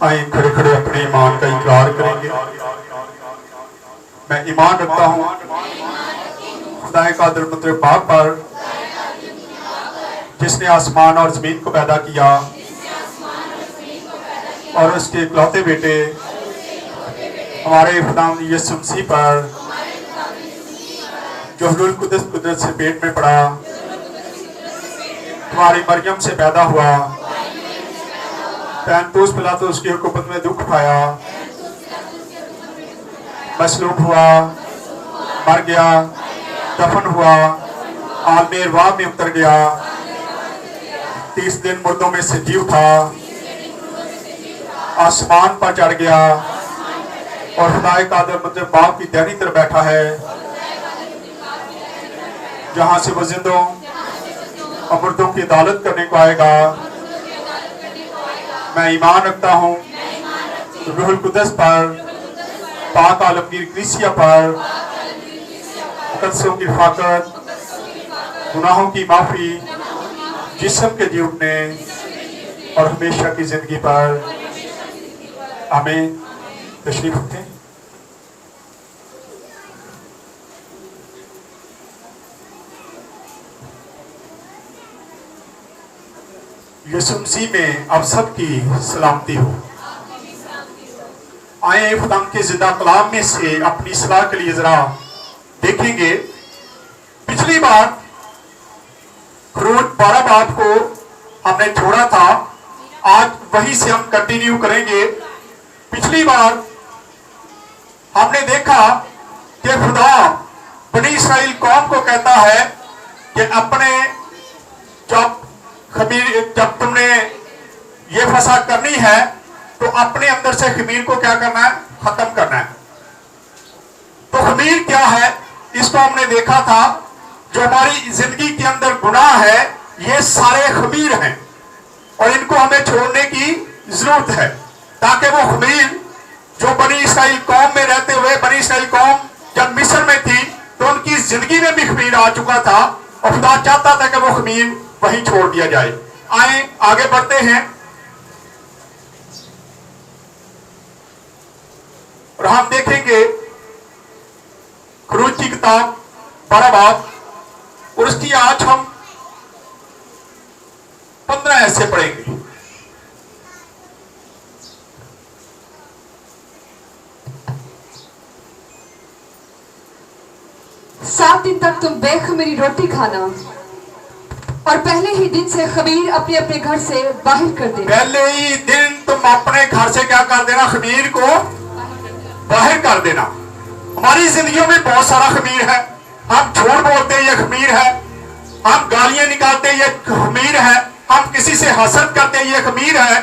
آئیں کھڑے کھڑے اپنے ایمان کا اقرار کریں گے. میں ایمان رکھتا ہوں خدا قادر مطلب پاک پر جس نے آسمان اور زمین کو پیدا کیا اور اس کے اکلوتے بیٹے ہمارے خداوند یسوع مسیح پر جو حلول قدس قدرت سے پیٹ میں پڑا تمہاری مریم سے پیدا ہوا پینتوس پلاطس کی حکومت میں دکھ اٹھایا مصلوب ہوا مر گیا دفن ہوا عالم ارواح میں اتر گیا 30 دن مردوں میں سے جی اٹھا آسمان پر چڑھ گیا اور خدا قادر مطلب باپ کی دہنی طرف بیٹھا ہے جہاں سے وہ زندوں اور مردوں کی عدالت کرنے کو آئے گا. میں ایمان رکھتا ہوں روح القدس پر پاک عالمگیر کلیسیا پر مقدسوں کی رفاقت گناہوں کی معافی جسم کے جی اٹھنے اور ہمیشہ کی زندگی پر آمین. تشریف رکھیں. یسوع مسیح میں آپ سب کی سلامتی ہو. آئیں خدا کے زندہ کلام میں سے اپنی اصلاح کے لیے ذرا دیکھیں گے. پچھلی بار خروج 12 باب کو ہم نے چھوڑا تھا. آج وہی سے ہم کنٹینیو کریں گے. پچھلی بار ہم نے دیکھا کہ خدا بنی اسرائیل قوم کو کہتا ہے کہ اپنے جب تم نے یہ فساد کرنی ہے تو اپنے اندر سے خمیر کو کیا کرنا ہے؟ ختم کرنا ہے. تو خمیر کیا ہے اس کو ہم نے دیکھا تھا. جو ہماری زندگی کے اندر گناہ ہے یہ سارے خمیر ہیں اور ان کو ہمیں چھوڑنے کی ضرورت ہے تاکہ وہ خمیر جو بنی اسرائیل قوم میں رہتے ہوئے بنی اسرائیل قوم جب مصر میں تھی تو ان کی زندگی میں بھی خمیر آ چکا تھا اور خدا چاہتا تھا کہ وہ خمیر وہیں چھوڑ دیا جائے. آئیں آگے بڑھتے ہیں اور ہم دیکھیں گے خروج کی کتاب 12 باب اور اس کی آج ہم 15 ایسے پڑھیں گے. سات دن تک تم بے خمیری روٹی کھانا اور پہلے ہی دن سے خمیر اپنے اپنے گھر سے باہر کر دینا. پہلے ہی دن تم اپنے گھر سے کیا کر دینا؟ خمیر کو باہر کر دینا. ہماری زندگیوں میں بہت سارا خمیر ہے. ہم جھوٹ بولتے ہیں یہ خمیر ہے. ہم گالیاں نکالتے ہیں یہ خمیر ہے. ہم کسی سے حسد کرتے ہیں یہ خمیر ہے.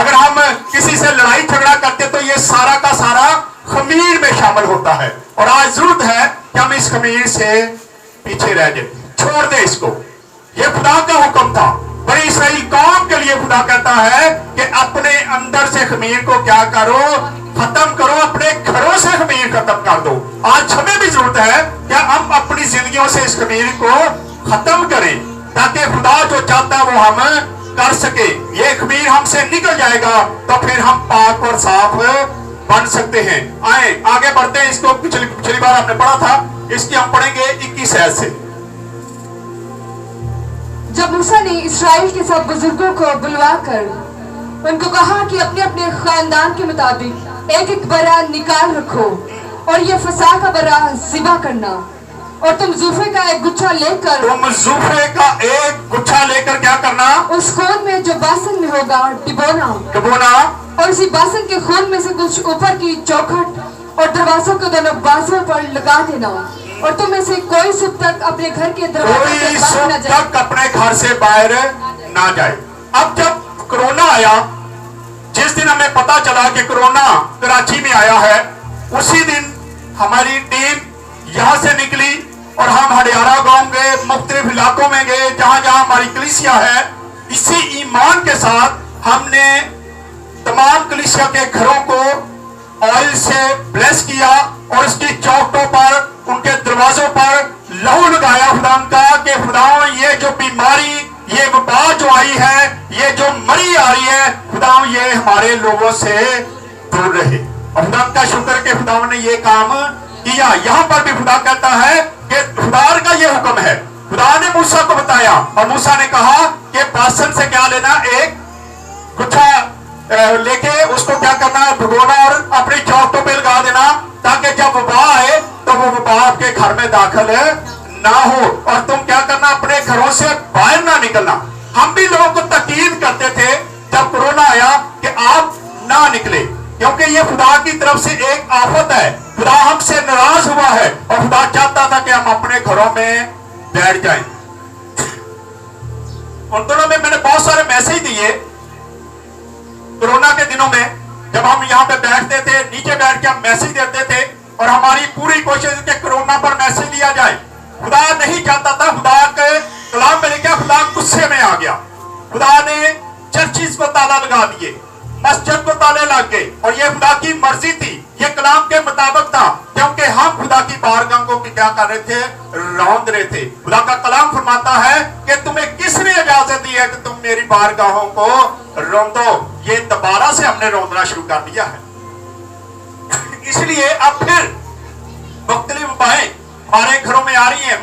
اگر ہم کسی سے لڑائی جھگڑا کرتے تو یہ سارا کا سارا خمیر میں شامل ہوتا ہے. اور آج ضرورت ہے کہ ہم اس خمیر سے پیچھے رہ جائیں. چھوڑ دیں اس کو. یہ خدا کا حکم تھا. بنی اسرائیل قوم کے لیے خدا کہتا ہے کہ اپنے اندر سے خمیر کو کیا کرو؟ ختم کرو. اپنے گھروں سے خمیر ختم کر دو. آج ہمیں بھی ضرورت ہے کہ ہم اپنی زندگیوں سے اس خمیر کو ختم کریں تاکہ خدا جو چاہتا ہے وہ ہم کر سکے. یہ خمیر ہم سے نکل جائے گا تو پھر ہم پاک اور صاف بن سکتے ہیں. آئیں آگے بڑھتے ہیں. اس کو پچھلی بار ہم نے پڑھا تھا. اس کی ہم پڑھیں گے 21 آیت سے. جب موسیٰ نے اسرائیل کے سب بزرگوں کو بلوا کر ان کو کہا کہ اپنے اپنے خاندان کے مطابق ایک ایک برا نکال رکھو اور یہ فسح کا برا ذبح کرنا اور تم زوفے کا ایک گچھا لے کر کیا کرنا؟ اس خون میں جو باسن میں ہوگا ڈبونا اور اسی باسن کے خون میں سے کچھ اوپر کی چوکھٹ اور دروازوں کے دونوں بازوں پر لگا دینا اور تم میں سے کوئی صبح تک اپنے گھر کے دروازے سے باہر نہ جائے. اب جب کرونا آیا جس دن ہمیں پتا چلا کہ کرونا کراچی میں آیا ہے اسی دن ہماری ٹیم یہاں سے نکلی اور ہم ہڈیارہ گاؤں گئے. مختلف علاقوں میں گئے جہاں جہاں ہماری کلیسیا ہے. اسی ایمان کے ساتھ ہم نے تمام کلیسیا کے گھروں کو آئل سے بلیس کیا اور اس کی چوکٹوں پر ان کے دروازوں پر لہو لگایا خدا کا کہ خدا یہ جو بیماری ये वबा जो आई है, ये जो मरी आ रही है, खुदा ये हमारे लोगों से दूर रहे। और खुदा का शुक्र कि खुदा ने ये काम किया। यहाँ पर भी खुदा कहता है कि खुदा का ये हुक्म है। खुदा ने मूसा को बताया और मूसा ने कहा कि बासन से क्या लेना, एक गुच्छा लेके उसको क्या करना, भिगोना और अपनी चौखटों पे लगा देना, ताकि जब वबा आए तो वो वबा आपके घर में दाखिल ना हो। और तुम क्या करना, अपने घरों से बाहर ना निकलना। हम भी लोगों को ताकीद करते थे जब कोरोना आया कि आप ना निकले, क्योंकि ये खुदा की तरफ से एक आफत है। खुदा हमसे नाराज हुआ है और खुदा चाहता था कि हम अपने घरों में बैठ जाएं। उन दिनों में मैंने बहुत सारे मैसेज दिए कोरोना के दिनों में, जब हम यहाँ पे बैठते थे, नीचे बैठ के हम मैसेज देते थे और हमारी पूरी कोशिश कि कोरोना पर मैसेज दिया जाए। खुदा नहीं चाहता था, खुदा के कलाम में लिखा, खुदा गुस्से में आ गया। खुदा ने चर्चिस को ताला लगा दिए, मस्जिद को ताले लग गए, और ये खुदा की मर्जी थी, ये कलाम के मुताबिक था, क्योंकि हम खुदा की बारगाह को क्या कर रहे थे, रौंद रहे थे। खुदा का कलाम फरमाता है कि तुम्हें किसने इजाजत दी है कि तुम मेरी बारगाहों को रौंदो। ये दोबारा से हमने रौंदना शुरू कर दिया है। इसलिए अब फिर मुख्तलिफ वबाएं हमारे घरों में आ रही हैं,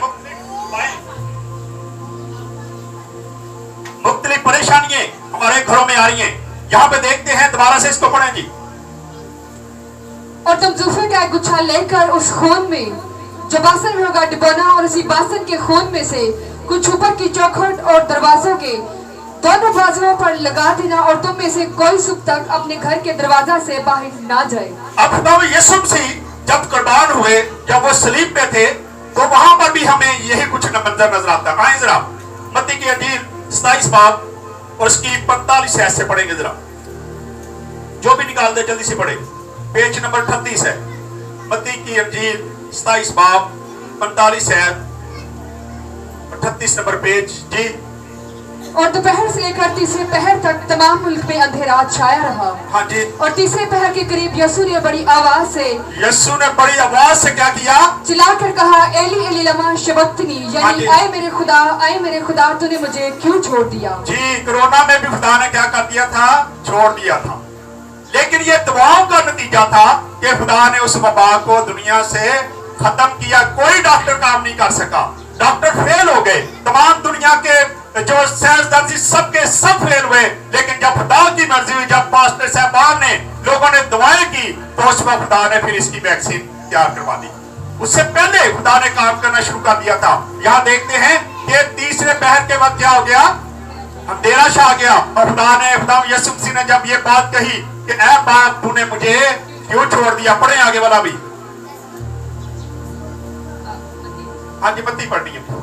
मुख्तलिफ परेशानियां हमारे घरों में आ रही हैं। यहाँ पे देखते हैं, दोबारा से इसको पढ़ें जी। और तुम जूफे का एक गुच्छा लेकर उस खून में जो बासन में होगा डिबोना, और उसी बासन के खून में से कुछ ऊपर की चौखट और दरवाजों के दोनों बाजुओं पर लगा देना, और तुम में से कोई सुबह तक अपने घर के दरवाजा से बाहर ना जाए। अब खुदा यीशु मसीह जब कुर्बान हुए, जब वो सलीब पे थे, तो वहां पर भी हमें यही कुछ मंजर नजर आता है। आए जरा मत्ती की अंजील 27 बाब और उसकी 45 आयत से पढ़ेंगे जरा, जो भी निकाल दे जल्दी से पढ़े। पेज नंबर 38 है, मत्ती की अंजील 27 बाब 45 आयत, 38 नंबर पेज जी। और दोपहर से लेकर तीसरे पहर तक तमाम मुल्क में अंधेरा छाया रहा। हाँ जी। और तीसरे पहर के करीब यीशु ने बड़ी आवाज से क्या किया, चिल्लाकर कहा, एली एली लमा शबक्तनी, यानी आए मेरे खुदा तूने मुझे क्यों छोड़ दिया। जी, कोरोना में भी खुदा ने क्या कर दिया था, छोड़ दिया था। लेकिन ये दुआओं का नतीजा था कि खुदा ने उस वबा को दुनिया से खत्म किया। कोई डॉक्टर काम नहीं कर सका, डॉक्टर फेल हो गए, तमाम दुनिया के जो साइंसदान सबके सब फेल हुए। लेकिन जब खुदा की मर्जी हुई, जब पास्टर साहबान ने, लोगों ने दुआएं की, तो उस वक्त खुदा ने फिर इसकी वैक्सीन तैयार करवा दी। उससे पहले खुदा ने काम करना शुरू कर दिया था। यहाँ देखते हैं कि तीसरे पहर के वक्त क्या हो गया, अंधेरा छा गया, और खुदा यीशु मसीह ने जब ये बात कही कि ऐ बाप तूने मुझे क्यों छोड़ दिया। पढ़े आगे वाला भी, हाँ जी, बत्ती पढ़नी है।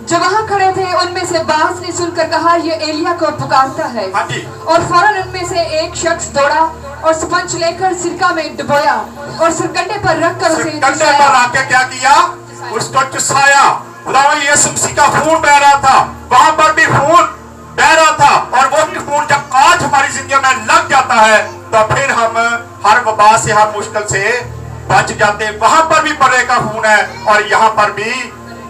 जो वहाँ खड़े थे उनमें से बास ने सुनकर कहा, ये एलिया को पुकारता है। हाँ जी। और फौरन उनमें से एक शख्स दौड़ा और स्पंज लेकर सिरका में डुबोया और सिरकंडे पर रखकर उसे क्या किया, उसको चुसाया। खुदा यीशु मसीह का खून बह रहा था, वहां पर भी खून बह रहा था, और वो खून जब आज हमारी जिंदगी में लग जाता है तो फिर हम हर वबा से, हर मुश्किल से बच जाते। वहां पर भी बर्रे का खून है और यहाँ पर भी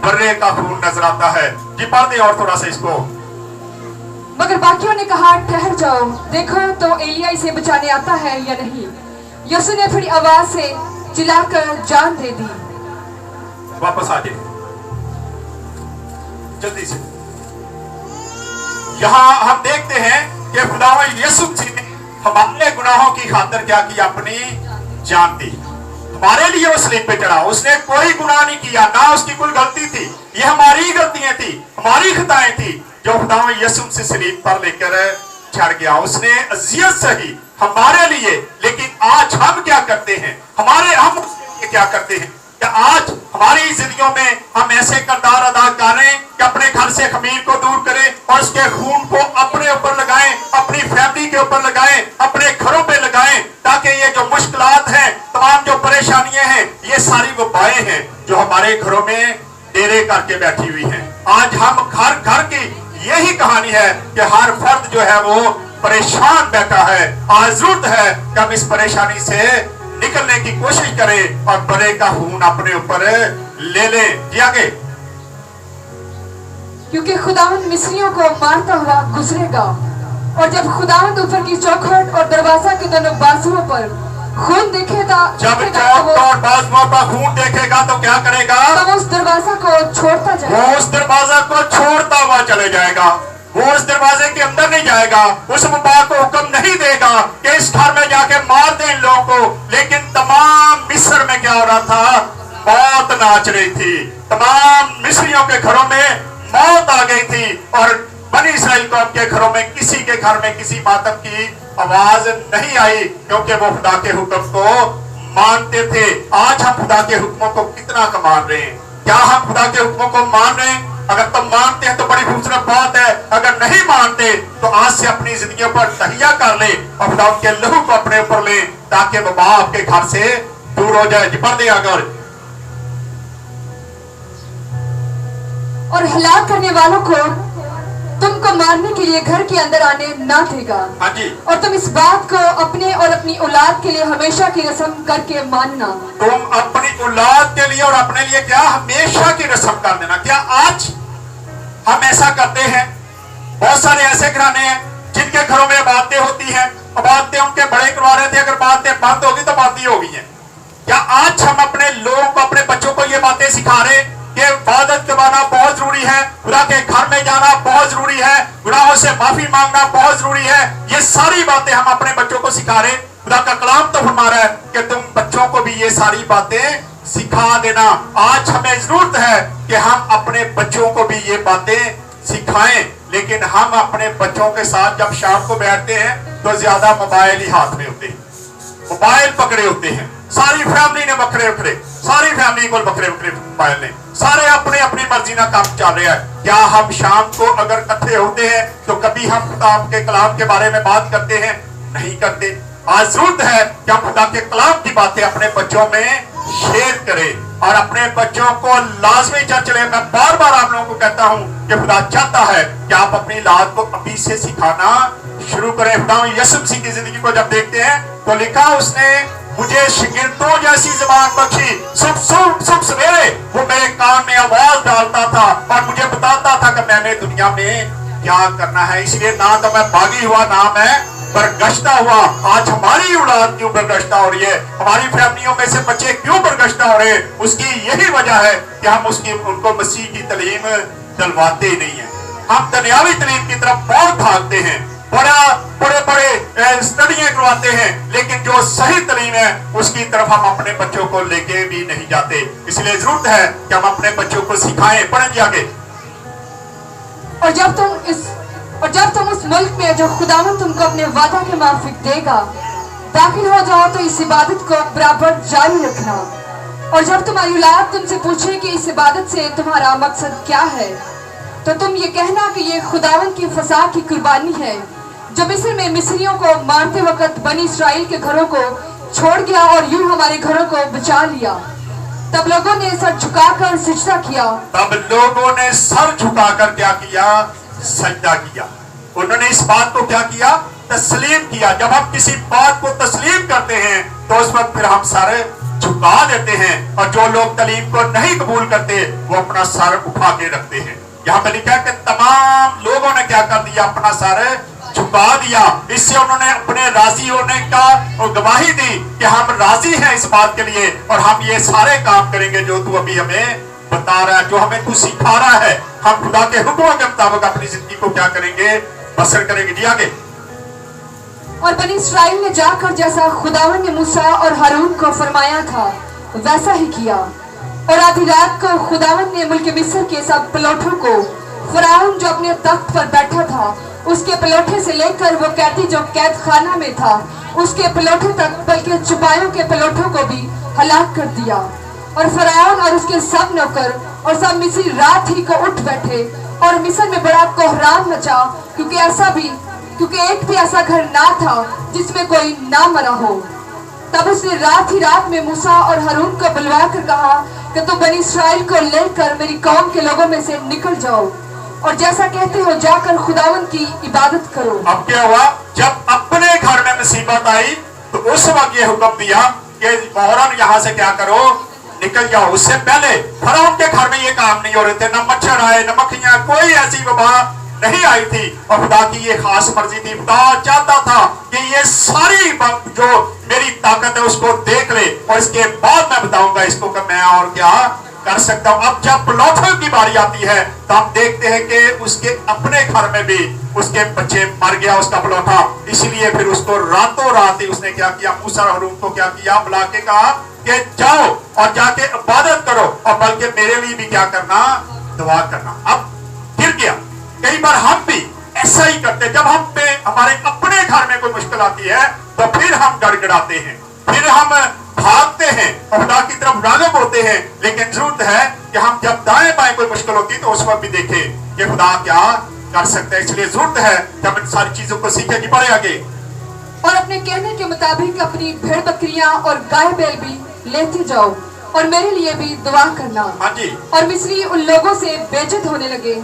बर्रे का खून नजर आता है। जी पढ़ दे और थोड़ा सा इसको। मगर बाकियों ने कहा, ठहर जाओ, देखो तो एलिया इसे बचाने आता है या नहीं। यीशु ने फिर आवाज से चिल्लाकर जान दे दी। वापस आ जाए जल्दी से। यहाँ हम देखते हैं कि खुदा यीशु मसीह ने हमारे गुनाहों की खातिर क्या किया, अपनी जान दी। हमारे लिए वो सलीब पे चढ़ा। उसने कोई गुनाह नहीं किया, ना उसकी कोई गलती थी, ये हमारी गलतियां थी, हमारी खताएं थी, जो खुदा यीशु मसीह सलीब पर लेकर चढ़ गया। उसने अज़ियत सही हमारे लिए। लेकिन आज हम क्या करते हैं, हम क्या करते हैं कि आज हमारी जिंदगियों में हम ऐसे किरदार अदा कर रहे हैं कि अपने घर से खमीर को दूर करें और उसके खून को अपने ऊपर लगाएं, अपनी फैमिली के ऊपर लगाएं, अपने घरों पे लगाएं, ताकि ये जो मुश्किलात हैं, तमाम जो परेशानियां हैं, ये सारी वबाएं हैं जो हमारे घरों में डेरे करके बैठी हुई हैं। आज हम घर की यही कहानी है कि हर फर्द जो है वो परेशान बैठा है। आज जरूरत है कि हम इस परेशानी से निकलने की कोशिश करें और बड़े का खून अपने ऊपर ले लें। जी आगे। क्योंकि खुदावंद मिस्रियों को मारता हुआ गुजरेगा। और जब खुदावंद ऊपर की चौखट और दरवाजा के दोनों बाजुओं पर खून देखेगा, जब चौखट और बाजुओं पर खून देखेगा तो क्या करेगा? तो वो उस दरवाजा को छोड़ता जाएगा। वो उस दरवाजा को छोड़ता हुआ चले जाएगा। वो उस दरवाजे के अंदर नहीं जाएगा, उस मुबाह को हुक्म नहीं देगा कि इस घर में जाके मार दे इन लोगों को। लेकिन तमाम मिस्र में क्या हो रहा था? मौत नाच रही थी। तमाम मिस्रियों के घरों में मौत आ गई थी और बनी इस्राएल कौम के घरों में किसी के घर में किसी मातम की आवाज नहीं आई, क्योंकि वो खुदा के हुक्म को मानते थे। आज हम खुदा के हुक्मों को कितना का मान रहे हैं? क्या हम खुदा के हुक्मों को मान रहे हैं? अगर तुम मानते हैं तो बड़ी खूबसूरत बात है, अगर नहीं मानते तो आज से अपनी जिंदगी पर तहिया कर ले और खुदा के लहू को अपने ऊपर ले, ताकि वबा आपके घर से दूर हो जाए। पढ़ दे अगर। और हलाक करने वालों को तुमको मारने के लिए घर के अंदर आने ना देगा। हाँ जी। और तुम इस बात को अपने और अपनी औलाद के लिए हमेशा की रस्म करके मानना। तुम अपनी औलाद के लिए और अपने लिए क्या? हमेशा की रस्म कर देना। क्या आज हम ऐसा करते हैं? बहुत सारे ऐसे घराने हैं जिनके घरों में बातें होती हैं, बातें उनके बड़े करवा रहे थे, अगर बातें बंद होगी तो बातें हो गई हैं। क्या आज हम अपने लोगों को, अपने बच्चों को ये बातें सिखा रहे कि इबादत करवाना बहुत जरूरी है, खुदा के घर में जाना बहुत जरूरी है, गुनाहों से माफी मांगना बहुत जरूरी है? ये सारी बातें हम अपने बच्चों को सिखा रहे। खुदा का कलाम तो फरमा रहा है कि तुम बच्चों को भी ये सारी बातें सिखा देना। आज हमें जरूरत है कि हम अपने बच्चों को भी ये बातें सिखाएं, लेकिन हम अपने बच्चों के साथ जब शाम को बैठते हैं तो ज्यादा मोबाइल ही हाथ में होते हैं, मोबाइल पकड़े होते हैं। सारी फैमिली ने बखरे बखरे, सारी फैमिली को बखरे बखरे मोबाइल ने, सारे अपने अपनी मर्जी ना काम चल रहा है। क्या हम शाम को अगर इकट्ठे होते हैं तो कभी हम खुदा के कलाम के बारे में बात करते हैं? नहीं करते। आज जरूरत है कि हम खुदा के कलाम की बातें अपने बच्चों में शेयर करें और अपने बच्चों को लाजमी चले। मैं बार बार आप लोगों को कहता हूं कि खुदा चाहता है कि आप अपनी औलाद को अभी से सिखाना शुरू करें। खुदा यीशु मसीह की जिंदगी को जब देखते हैं तो लिखा उसने मुझे शिगिर्दों जैसी ज़बान बख्शी। सुबह सवेरे वो मेरे कान में आवाज डालता था और मुझे बताता था कि मैंने दुनिया में क्या करना है। इसलिए ना तो मैं भागी हुआ, ना मैं बरगश्ता हुआ। आज हमारी औलाद क्यों बरगश्ता हो रही है? हमारी फैमिलियों में से बच्चे क्यों बरगश्ता हो रहे हैं? उसकी यही वजह है कि हम उनको मसीह की तालीम दिलवाते ही नहीं है। हम दुनियावी तालीम की तरफ बहुत भागते हैं, बड़े स्टडियां करवाते हैं, लेकिन जो सही तालीम है उसकी तरफ हम अपने बच्चों को लेके भी नहीं जाते। इसलिए जरूरत है कि हम अपने बच्चों को सिखाएं। पढ़ेंगे आगे। और जब तुम उस मुल्क में जो खुदावंद तुमको अपने वादा के माफिक देगा दाखिल हो जाओ तो इस इबादत को बराबर जारी रखना। और जब तुम्हारी औलाद तुमसे पूछे कि इस इबादत से तुम्हारा मकसद क्या है, तो तुम ये कहना कि ये खुदावंद की फसा की कुर्बानी है जो मिस्र में मिस्रियों को मारते वक्त बनी इस्राएल के घरों को छोड़ गया और यूं हमारे घरों को बचा लिया। तब लोगों ने सर झुकाकर सजदा किया। तब लोगों ने सर झुकाकर क्या किया? सजदा किया। उन्होंने इस बात को क्या किया? तस्लीम किया। जब हम किसी बात को तस्लीम करते हैं तो उस वक्त फिर हम सर झुका देते हैं, और जो लोग तालीम को नहीं कबूल करते वो अपना सर उठा के रखते हैं। यहाँ पे लिखा है कि तमाम लोगों ने क्या कर दिया? अपना सर झुका दिया। इससे उन्होंने अपने राजी होने का गवाही दी कि हम राजी हैं इस बात के लिए और हम ये सारे काम करेंगे जो तू अभी हमें बता रहा है, जो हमें तू सिखा रहा है। हम खुदा के हुक्मों के मुताबिक अपनी जिंदगी को क्या करेंगे? बसर करेंगे। जी आगे। और बनी इस्राएल ने जाकर जैसा खुदावंद ने मूसा और हारून को फरमाया था वैसा ही किया। और आधी रात को खुदावंद ने मुल्क मिस्र के सब पलोठों को, फराउन जो अपने तख्त पर बैठा था उसके पलोठे से लेकर वो कैदी जो कैद खाना में था उसके पलोठे तक, बल्कि चुपायों के पलोठों को भी हलाक कर दिया। और फराउन और उसके सब नौकर और सब मिस्री रात ही को उठ बैठे और मिस्र में बड़ा कोहराम मचा, क्योंकि एक भी ऐसा घर ना था जिसमें कोई ना मरा हो। तब उसने रात ही रात में मूसा और हारून को बुलवा कर कहा कि तुम बनी इस्राएल को लेकर मेरी कौम के लोगों में से निकल जाओ और जैसा कहते हो जाकर खुदावंद की इबादत करो। अब क्या हुआ? जब अपने घर में मुसीबत आई तो उस वक्त ये हुक्म दिया कि फौरन यहाँ से क्या करो? निकल जाओ। उससे पहले फराउन के घर में ये काम नहीं हो रहे थे, न मच्छर आए न मक्खियां, कोई ऐसी वबा नहीं आई थी। और खुदा की ये खास मर्जी थी, खुदा चाहता था कि ये सारी जो मेरी ताकत है उसको देख ले, और इसके बाद मैं बताऊंगा इसको कि मैं और क्या कर सकता हूं। अब जब प्लॉथर की बारी आती है तो हम देखते हैं कि उसके अपने घर में भी उसके बच्चे मर गया उसका प्लॉथा, इसलिए फिर उसको रातों रात ही उसने क्या किया, मूसा और हारून को क्या किया, बुला के कहा कि जाओ और जाके इबादत करो, और बल्कि मेरे लिए भी क्या करना, दुआ करना। अब गिर गया। कई बार हम भी ऐसा ही करते, जब हम पे हमारे अपने घर में कोई मुश्किल आती है तो फिर हम गड़गड़ाते हैं, फिर हम भागते हैं और खुदा की तरफ राग़िब होते हैं। लेकिन जरूरत है कि हम जब दाएं बाएं कोई मुश्किल होती है तो उस वक्त भी देखें कि खुदा क्या कर सकता है। इसलिए जरूरत है कि हम इन सारी चीजों को सीखें। कि बढ़े आगे। और अपने कहने के मुताबिक अपनी भेड़ बकरियां और गाय बैल भी लेते जाओ और मेरे लिए भी दुआ करना। हाँ जी। और मिस्री उन लोगों से बेइज्जत होने लगे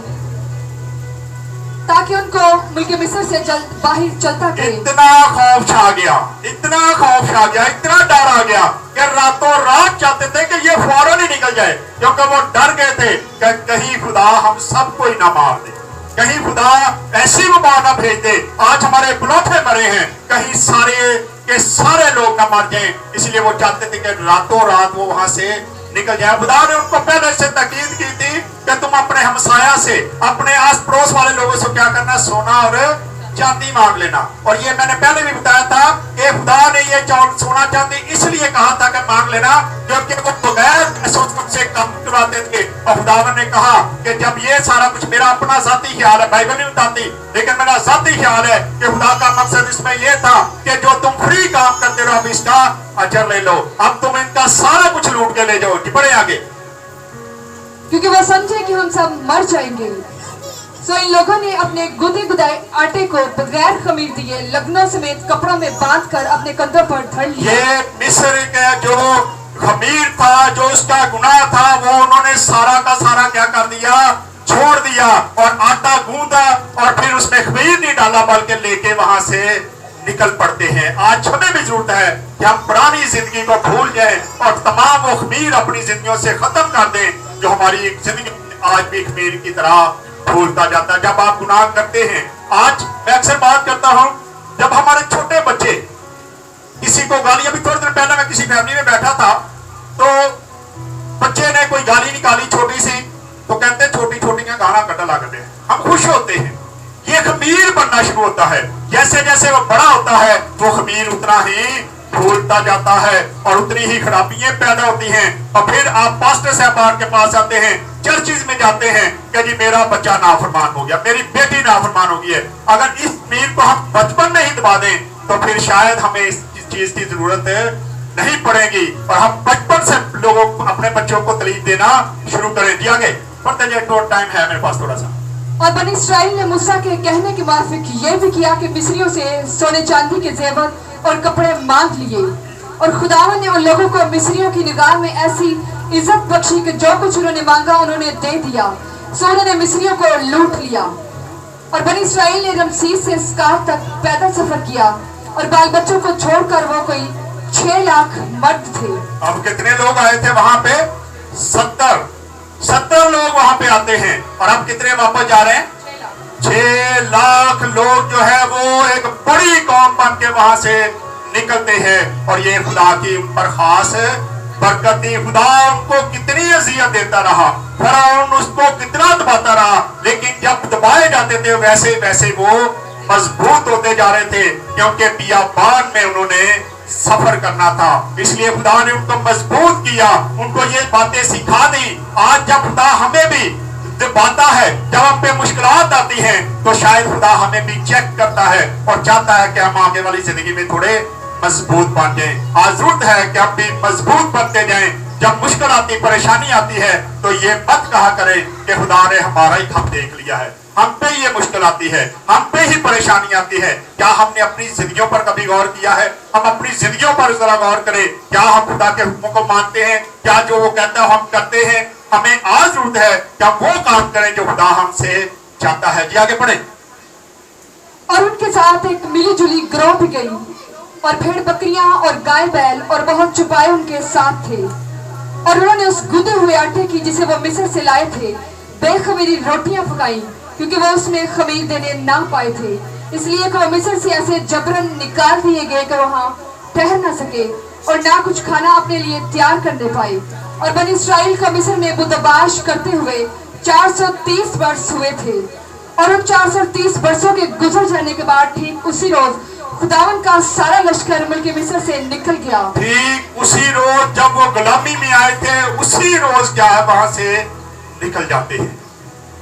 ताकि उनको मुल्क मिस्र से जल्द बाहर चलता करे। इतना खौफ छा गया, इतना खौफ छा गया, इतना डर आ गया कि रातों रात चाहते थे कि ये फौरन ही निकल जाए, क्योंकि वो डर गए थे कि कहीं खुदा हम सबको ही ना मार दे, कहीं खुदा ऐसी वबा ना भेज दे। आज हमारे प्लॉथे मरे हैं, कहीं सारे के सारे लोग ना मर जाएं। इसलिए वो चाहते थे कि रातों रात वो वहां से निकल जाए। खुदा ने उनको पहले से ताकीद की थी कि तुम अपने हमसाया से, अपने आस पड़ोस वाले लोगों से क्या करना, सोना और चांदी मांग लेना। और ये मैंने पहले भी बताया था कि खुदा ने ये सोना चांदी इसलिए कहा था कि मांग लेना, क्योंकि वो बगैर से काम करवाते थे। और खुदा ने कहा कि जब ये सारा कुछ, मेरा अपना जाती ख्याल है, बाइबल नहीं बताती, लेकिन मेरा जाती ख्याल है कि खुदा का मकसद इसमें यह था कि जो तुम फ्री काम करते रहो, अब इसका अजर ले लो, अब तुम इनका सारा कुछ लूट के ले जाओ। बढ़े आगे। क्योंकि वो समझे कि हम सब मर जाएंगे। सो इन लोगों ने अपने गुदे गुदाए आटे को बगैर खमीर दिए लगनों समेत कपड़ों में बांधकर अपने कंधों पर धर लिया। ये मिस्र का जो खमीर था, जो उसका गुनाह था, वो उन्होंने सारा का सारा क्या कर दिया, छोड़ दिया, और आटा गूंदा और फिर उसमें खमीर नहीं डाला, बल्कि लेके वहां से निकल पड़ते हैं। आज हमें भी जरूरत है कि हम पुरानी जिंदगी को भूल जाएं और तमाम वो खमीर अपनी जिंदगियों से खत्म कर दें जो हमारी जिंदगी आज भी खमीर की तरह भूलता जाता है। जब आप गुनाह करते हैं, आज मैं अक्सर बात करता हूं, जब हमारे छोटे बच्चे किसी को गाली, अभी थोड़े दिन पहले मैं किसी फैमिली में बैठा था तो बच्चे ने कोई गाली निकाली छोटी सी, तो कहते छोटी छोटी गाना कटा लागते हैं, हम खुश होते हैं। ये खमीर बनना शुरू होता है, जैसे जैसे वो बड़ा होता है वो खमीर उतना ही भूलता जाता है और उतनी ही खराबियां पैदा होती हैं। और फिर आप पास्टर साहब के पास आते हैं, चर्चिज में जाते हैं कि जी मेरा बच्चा नाफरमान हो गया, मेरी बेटी नाफरमान हो गई है। अगर इस खमीर को हम बचपन में ही दबा दें तो फिर शायद हमें इस चीज की जरूरत नहीं पड़ेगी और हम बचपन से लोगों को, अपने बच्चों को तलीम देना शुरू करें। जी आगे पढ़ते जाए, तो टाइम है मेरे पास थोड़ा सा। और बनी इस्राएल ने मूसा के कहने के मुताबिक ये भी किया कि मिस्रियों से सोने चांदी के जेवर और कपड़े मांग लिए, और खुदावन ने उन लोगों को मिस्रियों की निगाह में ऐसी इज्जत बख्शी कि जो कुछ उन्होंने मांगा उन्होंने दे दिया। सो उन्होंने मिस्रियों को लूट लिया। और बनी इस्राएल ने रमसीस से स्कार तक पैदल सफर किया और बाल बच्चों को छोड़कर वो कोई 6 लाख मर्द थे। अब कितने लोग आए थे वहां पे? 70 लोग वहां पे आते हैं, और अब कितने वापस जा रहे हैं? 6 लाख लोग जो है वो एक बड़ी कौम बन के वहां से निकलते हैं। और ये खुदा की ऊपर खास बरकत थी। खुदा उनको कितनी अजियत देता रहा, फराउन उसको कितना दबाता रहा, लेकिन जब दबाए जाते थे वैसे वैसे वो मजबूत होते जा रहे थे, क्योंकि बियाबान में उन्होंने सफर करना था। इसलिए खुदा ने उनको मजबूत किया, उनको ये बातें सिखा दी। आज जब खुदा हमें भी दबाता है, जब हम पे मुश्किलात आती हैं, तो शायद खुदा हमें भी चेक करता है और चाहता है कि हम आगे वाली जिंदगी में थोड़े मजबूत बन जाएं। आज जरूरत है कि हम भी मजबूत बनते जाएं। जब मुश्किल आती, परेशानी आती है, तो ये मत कहा करें कि खुदा ने हमारा ही खप देख लिया है, हम पे ये मुश्किल आती है, हम पे ही परेशानी आती है। क्या हमने अपनी जिंदगियों पर कभी गौर किया है? हम अपनी जिंदगियों पर जरा गौर करें। क्या हम खुदा के हुक्मों को मानते हैं? क्या जो वो कहता है हम करते हैं? हमें आज जरूरत है कि हम वो काम करें जो खुदा हमसे चाहता है। जी आगे पढ़े। और उनके साथ एक मिली जुली गिरोह भी गई, और भेड़ बकरियां और गाय बैल और बहुत चुपाए उनके साथ थे। और उन्होंने उस गुदे हुए आटे की जिसे वो मिस्र से लाए थे बेखमीरी रोटियां पकाई, क्योंकि वो उसमें खमीर देने ना पाए थे, इसलिए कि वो मिस्र से ऐसे जबरन निकाल दिए गए कि वहाँ ठहर न सके और ना कुछ खाना अपने लिए तैयार करने पाए। और बनी इसराइल को मिस्र में बुदबाश करते हुए 430 वर्ष हुए थे। और उन 430 वर्षों के गुजर जाने के बाद ठीक उसी रोज खुदावन का सारा लश्कर मुल्क मिस्र से निकल गया। ठीक उसी रोज जब वो गुलामी में आए थे, उसी रोज क्या है वहां से निकल जाते हैं।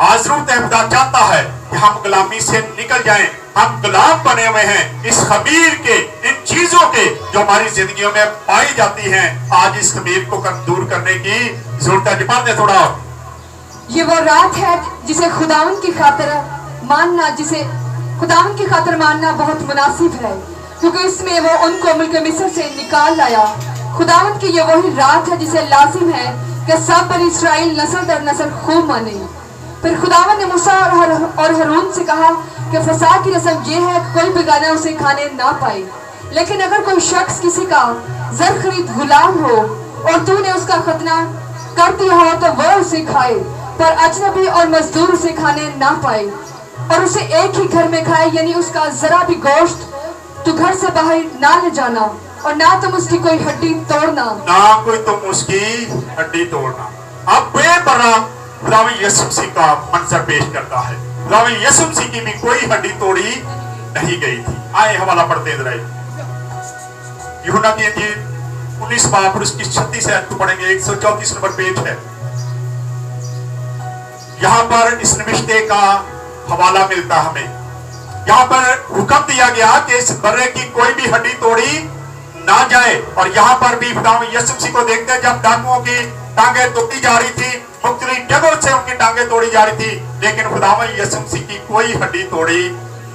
आज रूत खुदा चाहता है कि हम गुलामी से निकल जाएं। हम गुलाम बने हुए हैं इस खमीर के, इन चीजों के जो हमारी जिंदगियों में पाई जाती हैं। आज इस खमीर को दूर करने की जरूरत है। पढ़ दे थोड़ा। ये वो रात है जिसे खुदावन की खातिर मानना बहुत मुनासिब है, क्योंकि इसमें वो उनको मुल्क मिस्र से निकाल लाया। खुदावन की ये वही रात है जिसे लाजिम है कि सब बनी इसराइल नस्ल दर नस्ल खूब माने। फिर खुदावन ने मूसा और हारून से कहा कि फसा की रस्म ये है कि कोई बेगाना उसे खाने ना पाए, लेकिन अगर कोई शख्स किसी का जर खरीद गुलाम हो और तूने उसका खतना कर दिया हो तो वह उसे खाए, पर अजनबी और मजदूर उसे खाने ना पाए, और उसे एक ही घर में खाए, यानी उसका जरा भी गोश्त तू घर से बाहर ना ले जाना, और ना तुम उसकी कोई हड्डी तोड़ना। अब बेपरा खुदावंद यीशु मसीह का मंजर पेश करता है। खुदावंद यीशु मसीह की भी कोई हड्डी तोड़ी नहीं गई थी। आए हवाला पढ़ते हैं। यूहन्ना की इंजील 19 बाब और उसकी 36 आयत को पढ़ेंगे। 134 नंबर पेज है। यहाँ पर इस निविष्टे का हवाला मिलता हमें। यहाँ पर हुक्म दिया गया कि इस बर्रे की कोई भी हड्डी तोड़ी ना जाए। और यहाँ पर भी खुदावंद यीशु मसीह को देखते हैं जब डाकुओं की टांगे तोड़ी जा रही थी, मुख्तलिफ जगहों से उनकी टांगे तोड़ी जा रही थी, लेकिन खुदावंद यीशु मसीह की कोई हड्डी तोड़ी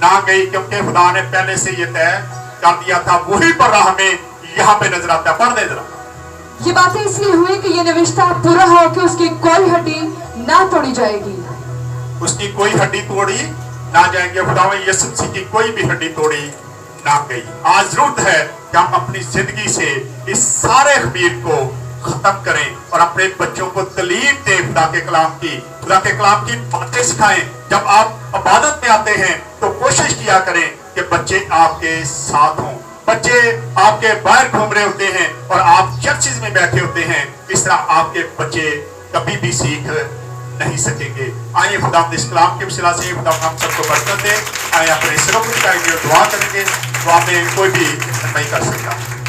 ना गई, क्योंकि खुदा ने पहले से ये तय कर दिया था। वही पर हमें यहाँ पे नजर आता है। पढ़ दे जरा। ये बातें इसलिए हुई कि ये निविष्टा पूरा हो कि उसकी कोई हड्डी ना तोड़ी जाएगी। उसकी कोई हड्डी तोड़ी ना जाएगी। खुदावंद यीशु मसीह की कोई भी हड्डी तोड़ी ना गई। आज जरूरत है कि हम अपनी जिंदगी से इस सारे खमीर को खत्म करें और अपने बच्चों को तालीम दें खुदा के कलाम की बातें सिखाएं। जब आप इबादत में आते हैं तो कोशिश किया करें कि बच्चे आपके साथ हों। बच्चे आपके बाहर घूम रहे होते हैं और आप चर्चिज में बैठे होते हैं, इस तरह आपके बच्चे कभी भी सीख नहीं सकेंगे। आइए खुदा इस कलाम के वसीला से खुदा हम सबको बरकत दे। आइए अपने सिरों को झुकाएंगे और दुआ करेंगे। दुआ में कोई भी नहीं कर सकता।